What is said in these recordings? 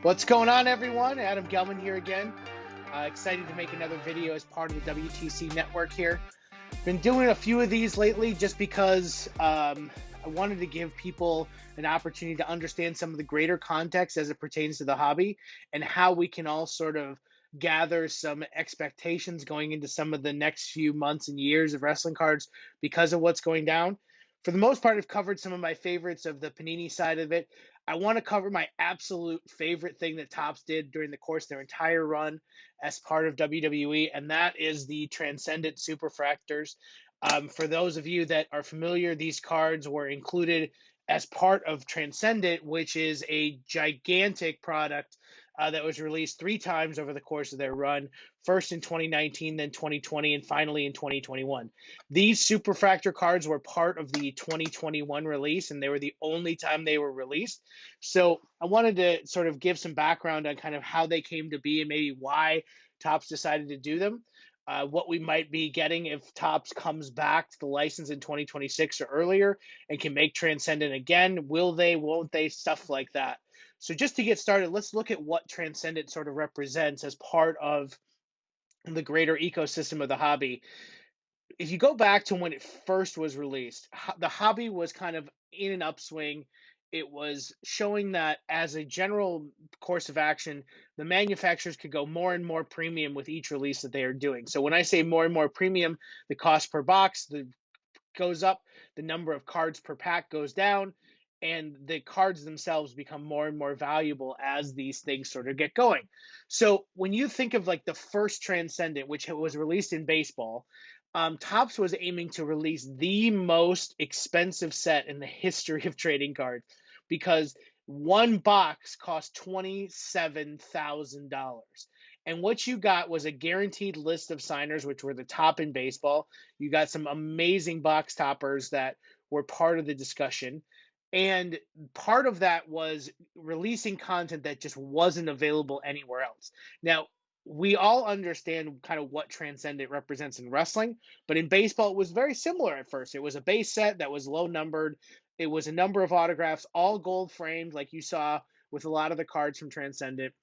What's going on, everyone? Adam Gelman here again. Excited to make another video as part of the WTC network here. Been doing a few of these lately just because I wanted to give people an opportunity to understand some of the greater context as it pertains to the hobby and how we can all sort of gather some expectations going into some of the next few months and years of wrestling cards because of what's going down. For the most part, I've covered some of my favorites of the Panini side of it. I want to cover my absolute favorite thing that Topps did during the course of their entire run as part of WWE, and that is the Transcendent Superfractors. For those of you that are familiar, these cards were included as part of Transcendent, which is a gigantic product that was released 3 times over the course of their run, first in 2019, then 2020, and finally in 2021. These Superfractor cards were part of the 2021 release, and they were the only time they were released. So I wanted to sort of give some background on kind of how they came to be and maybe why Topps decided to do them. What we might be getting if Topps comes back to the license in 2026 or earlier and can make Transcendent again. Will they, won't they, stuff like that. So just to get started, let's look at what Transcendent sort of represents as part of the greater ecosystem of the hobby. If you go back to when it first was released, the hobby was kind of in an upswing. It was showing that as a general course of action, the manufacturers could go more and more premium with each release that they are doing. So when I say more and more premium, the cost per box goes up, the number of cards per pack goes down, and the cards themselves become more and more valuable as these things sort of get going. So when you think of like the first Transcendent, which was released in baseball, Topps was aiming to release the most expensive set in the history of trading cards because one box cost $27,000. And what you got was a guaranteed list of signers, which were the top in baseball. You got some amazing box toppers that were part of the discussion. And part of that was releasing content that just wasn't available anywhere else. Now, we all understand kind of what Transcendent represents in wrestling, but in baseball, it was very similar at first. It was a base set that was low numbered. It was a number of autographs, all gold framed, like you saw with a lot of the cards from Transcendent.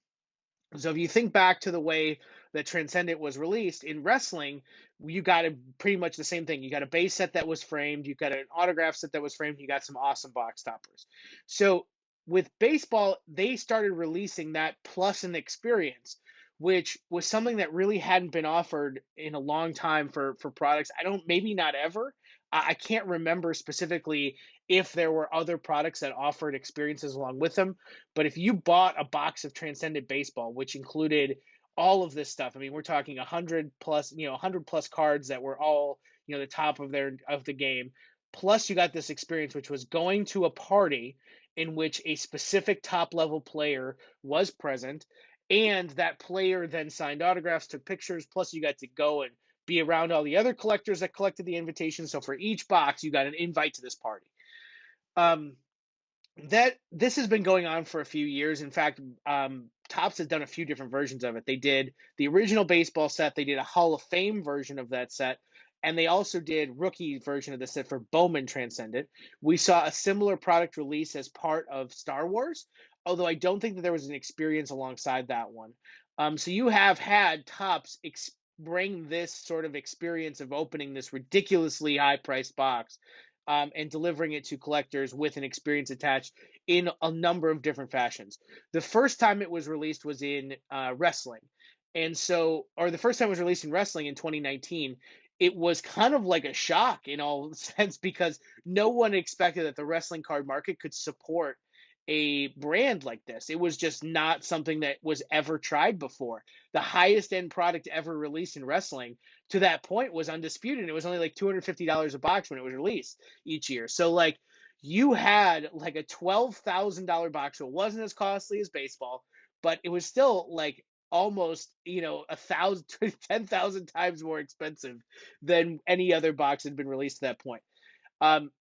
So if you think back to the way that Transcendent was released in wrestling, you got pretty much the same thing. You got a base set that was framed, you got an autograph set that was framed, you got some awesome box toppers. So with baseball, they started releasing that plus an experience, which was something that really hadn't been offered in a long time for products. Maybe not ever. I can't remember specifically if there were other products that offered experiences along with them. But if you bought a box of Transcendent Baseball, which included all of this stuff, I mean, we're talking 100 plus, 100 plus cards that were all, the top of the game. Plus, you got this experience, which was going to a party in which a specific top level player was present, and that player then signed autographs, took pictures. Plus, you got to go and be around all the other collectors that collected the invitations. So for each box, you got an invite to this party. That this has been going on for a few years. In fact, Topps has done a few different versions of it. They did the original baseball set. They did a Hall of Fame version of that set. And they also did rookie version of the set for Bowman Transcendent. We saw a similar product release as part of Star Wars, although I don't think that there was an experience alongside that one. So you have had Topps bring this sort of experience of opening this ridiculously high-priced box and delivering it to collectors with an experience attached in a number of different fashions. The first time it was released was in wrestling. The first time it was released in wrestling in 2019, it was kind of like a shock in all sense because no one expected that the wrestling card market could support a brand like this. It was just not something that was ever tried before. The highest end product ever released in wrestling to that point was undisputed. It was only like $250 a box when it was released each year. So like you had like a $12,000 box. So it wasn't as costly as baseball, but it was still like almost 1,000 10,000 times more expensive than any other box had been released to that point.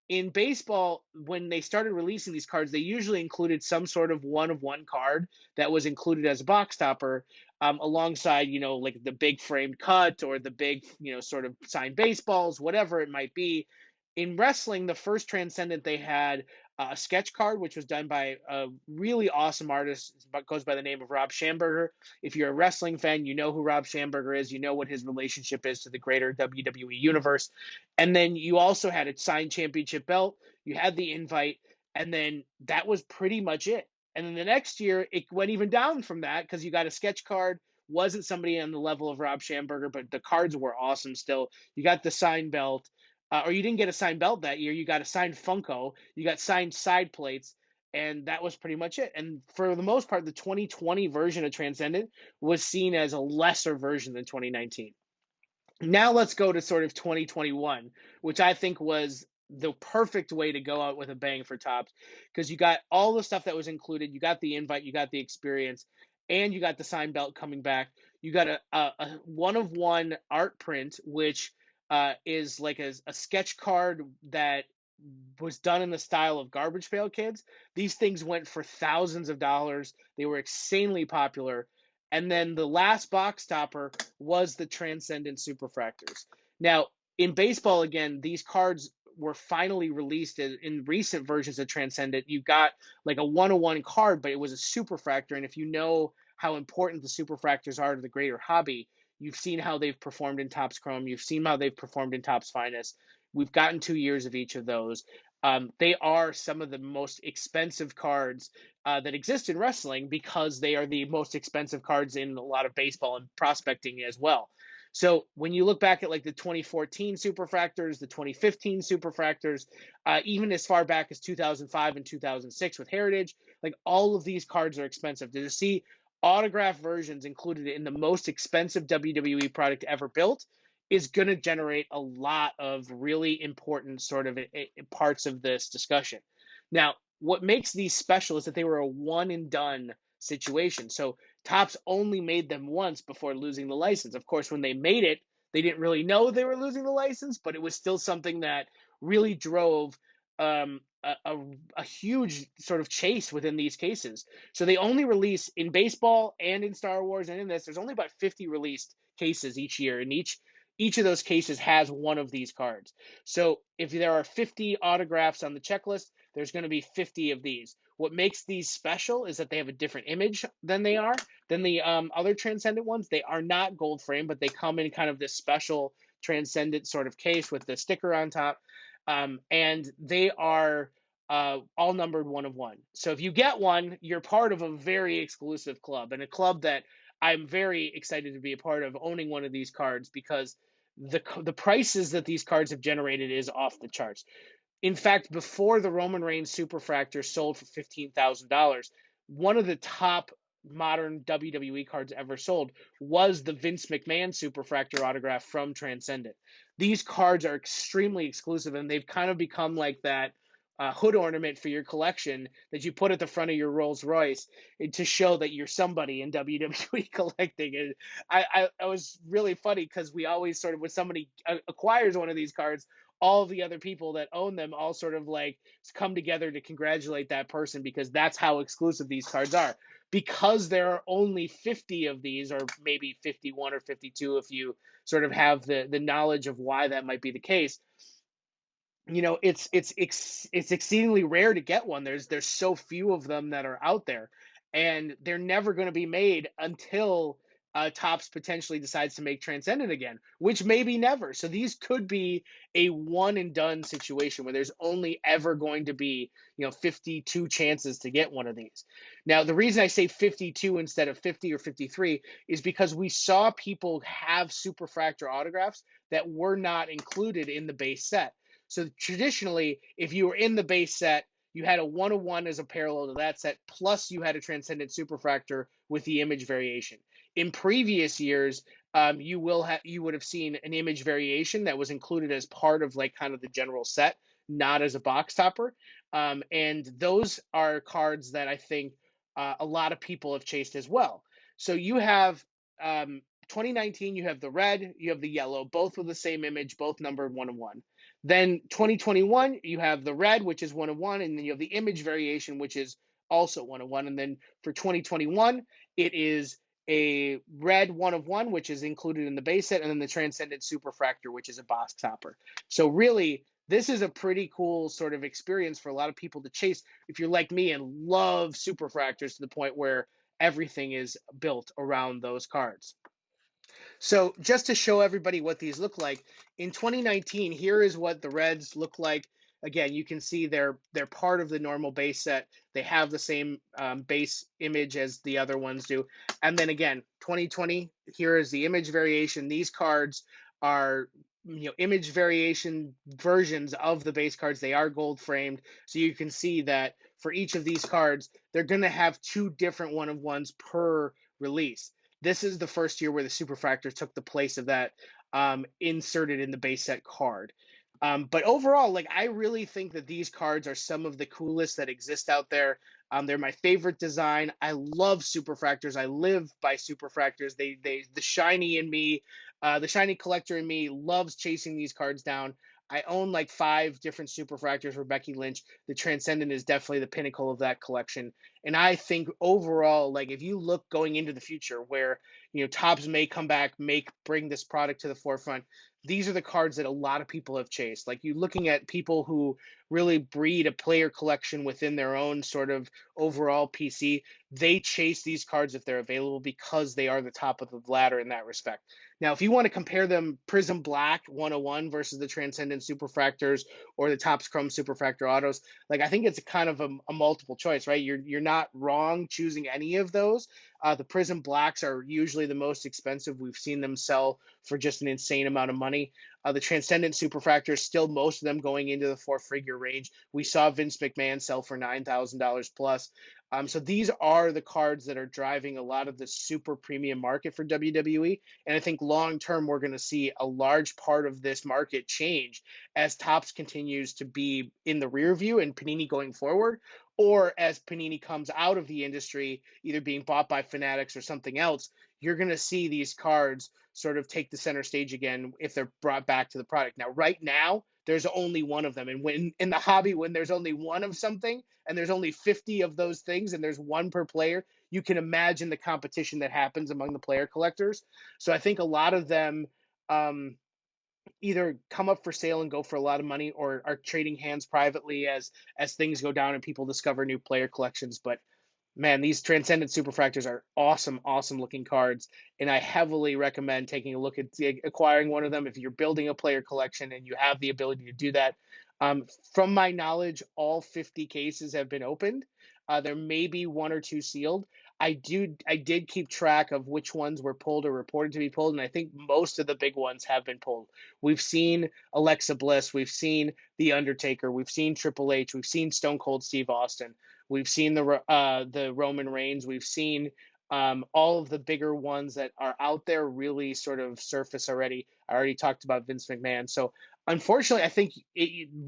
In baseball, when they started releasing these cards, they usually included some sort of one-of-one card that was included as a box topper alongside, like the big framed cut or the big, sort of signed baseballs, whatever it might be. In wrestling, the first Transcendent they had a sketch card, which was done by a really awesome artist, goes by the name of Rob Schamberger. If you're a wrestling fan, you know who Rob Schamberger is. You know what his relationship is to the greater WWE universe. And then you also had a signed championship belt. You had the invite, and then that was pretty much it. And then the next year, it went even down from that because you got a sketch card. Wasn't somebody on the level of Rob Schamberger, but the cards were awesome still. You got the signed belt, or you didn't get a signed belt that year. You got a signed Funko. You got signed side plates, and that was pretty much it. And for the most part, the 2020 version of Transcendent was seen as a lesser version than 2019. Now let's go to sort of 2021, which I think was the perfect way to go out with a bang for Topps, because you got all the stuff that was included. You got the invite, you got the experience, and you got the sign belt coming back. You got a one-of-one art print, which is like a sketch card that was done in the style of Garbage Pail Kids. These things went for thousands of dollars. They were insanely popular. And then the last box topper was the Transcendent Superfractors. Now, in baseball, again, these cards were finally released in recent versions of Transcendent. You got like a 101 card, but it was a superfractor. And if you know how important the superfractors are to the greater hobby, you've seen how they've performed in Topps Chrome. You've seen how they've performed in Topps Finest. We've gotten 2 years of each of those. They are some of the most expensive cards that exist in wrestling because they are the most expensive cards in a lot of baseball and prospecting as well. So when you look back at like the 2014 Superfractors, the 2015 Superfractors, even as far back as 2005 and 2006 with Heritage, like all of these cards are expensive. To see autograph versions included in the most expensive WWE product ever built is going to generate a lot of really important sort of parts of this discussion. Now, what makes these special is that they were a one and done situation. So Topps only made them once before losing the license. Of course, when they made it, they didn't really know they were losing the license, but it was still something that really drove a huge sort of chase within these cases. So they only release in baseball and in Star Wars and in this, there's only about 50 released cases each year, and each of those cases has one of these cards. So if there are 50 autographs on the checklist, there's going to be 50 of these. What makes these special is that they have a different image than the other Transcendent ones. They are not gold frame, but they come in kind of this special Transcendent sort of case with the sticker on top. And they are all numbered 1 of 1. So if you get one, you're part of a very exclusive club, and a club that I'm very excited to be a part of, owning one of these cards, because the prices that these cards have generated is off the charts. In fact, before the Roman Reigns Superfractor sold for $15,000, one of the top modern WWE cards ever sold was the Vince McMahon Superfractor autograph from Transcendent. These cards are extremely exclusive, and they've kind of become like that hood ornament for your collection that you put at the front of your Rolls Royce to show that you're somebody in WWE collecting. And I was really funny because we always sort of, when somebody acquires one of these cards, all of the other people that own them all sort of like come together to congratulate that person, because that's how exclusive these cards are. Because there are only 50 of these, or maybe 51 or 52 if you sort of have the knowledge of why that might be the case. You know, it's exceedingly rare to get one. There's so few of them that are out there, and they're never going to be made until Topps potentially decides to make Transcendent again, which may be never. So these could be a one and done situation where there's only ever going to be 52 chances to get one of these. Now, the reason I say 52 instead of 50 or 53 is because we saw people have Superfractor autographs that were not included in the base set. So traditionally, if you were in the base set, you had a 101 as a parallel to that set, plus you had a Transcendent Superfractor with the image variation. In previous years, you would have seen an image variation that was included as part of like kind of the general set, not as a box topper. And those are cards that I think a lot of people have chased as well. So you have 2019, you have the red, you have the yellow, both with the same image, both numbered 1 of 1. Then 2021, you have the red, which is 1 of 1, and then you have the image variation, which is also 1 of 1. And then for 2021, it is a red 1 of 1, which is included in the base set, and then the Transcendent Superfractor, which is a box topper. So really, this is a pretty cool sort of experience for a lot of people to chase if you're like me and love superfractors to the point where everything is built around those cards. So just to show everybody what these look like, in 2019, here is what the reds look like. Again, you can see they're part of the normal base set. They have the same base image as the other ones do. And then again, 2020, here is the image variation. These cards are image variation versions of the base cards. They are gold framed. So you can see that for each of these cards, they're going to have two different one of ones per release. This is the first year where the Superfractor took the place of that inserted in the base set card. But overall, like I really think that these cards are some of the coolest that exist out there. They're my favorite design. I love Superfractors. I live by Superfractors. The shiny in me, the shiny collector in me loves chasing these cards down. I own like 5 different Superfractors for Becky Lynch. The Transcendent is definitely the pinnacle of that collection. And I think overall, like if you look going into the future where, Topps may come back, bring this product to the forefront, these are the cards that a lot of people have chased. Like you looking at people who really breed a player collection within their own sort of overall PC, they chase these cards if they're available because they are the top of the ladder in that respect. Now, if you want to compare them, Prism Black 101 versus the Transcendent Superfractors or the Topps Chrome Superfractor Autos, like I think it's a kind of a multiple choice, right? You're not wrong choosing any of those. The Prism Blacks are usually the most expensive. We've seen them sell for just an insane amount of money. The Transcendent Superfractors, still most of them going into the 4-figure range. We saw Vince McMahon sell for $9,000 plus. So these are the cards that are driving a lot of the super premium market for WWE. And I think long term, we're going to see a large part of this market change as Topps continues to be in the rear view and Panini going forward, or as Panini comes out of the industry, either being bought by Fanatics or something else. You're going to see these cards sort of take the center stage again if they're brought back to the product. Now, right now, there's only one of them. And when in the hobby, when there's only one of something and there's only 50 of those things and there's one per player, you can imagine the competition that happens among the player collectors. So I think a lot of them either come up for sale and go for a lot of money or are trading hands privately as things go down and people discover new player collections. But man, these Transcendent Superfractors are awesome, awesome looking cards, and I heavily recommend taking a look at acquiring one of them if you're building a player collection and you have the ability to do that. From my knowledge, all 50 cases have been opened. There may be 1 or 2 sealed. I did keep track of which ones were pulled or reported to be pulled, and I think most of the big ones have been pulled. We've seen Alexa Bliss, we've seen The Undertaker, we've seen Triple H, we've seen Stone Cold Steve Austin. We've seen the Roman Reigns. We've seen all of the bigger ones that are out there really sort of surface already. I already talked about Vince McMahon. So unfortunately, I think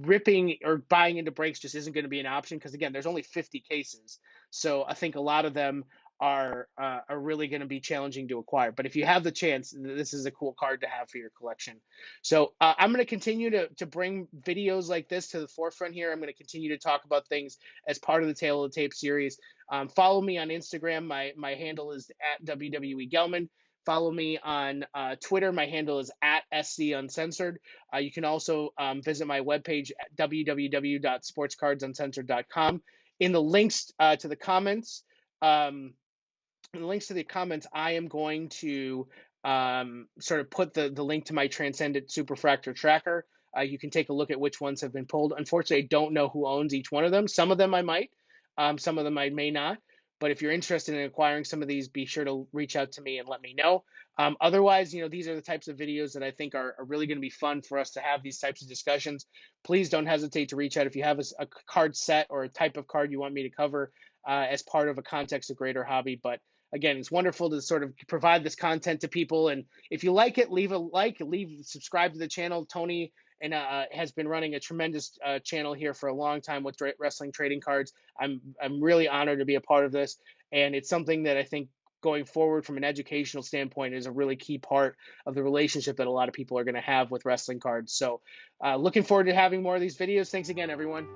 ripping or buying into breaks just isn't going to be an option because, again, there's only 50 cases. So I think a lot of them are really going to be challenging to acquire. But if you have the chance, this is a cool card to have for your collection. So I'm going to continue to bring videos like this to the forefront here. I'm going to continue to talk about things as part of the Tale of the Tape series. Follow me on Instagram. My handle is at WWE Gelman. Follow me on Twitter. My handle is at SC Uncensored. You can also visit my webpage at www.sportscardsuncensored.com. In the links to the comments, I am going to sort of put the link to my Transcendent Superfractor tracker. You can take a look at which ones have been pulled. Unfortunately, I don't know who owns each one of them. Some of them I might, some of them I may not. But if you're interested in acquiring some of these, be sure to reach out to me and let me know. Otherwise, these are the types of videos that I think are really going to be fun for us to have these types of discussions. Please don't hesitate to reach out if you have a card set or a type of card you want me to cover as part of a context of greater hobby. But again, it's wonderful to sort of provide this content to people. And if you like it, leave a like, subscribe to the channel. Tony and has been running a tremendous channel here for a long time with wrestling trading cards. I'm really honored to be a part of this, and it's something that I think going forward from an educational standpoint is a really key part of the relationship that a lot of people are going to have with wrestling cards. So looking forward to having more of these videos. Thanks again, everyone.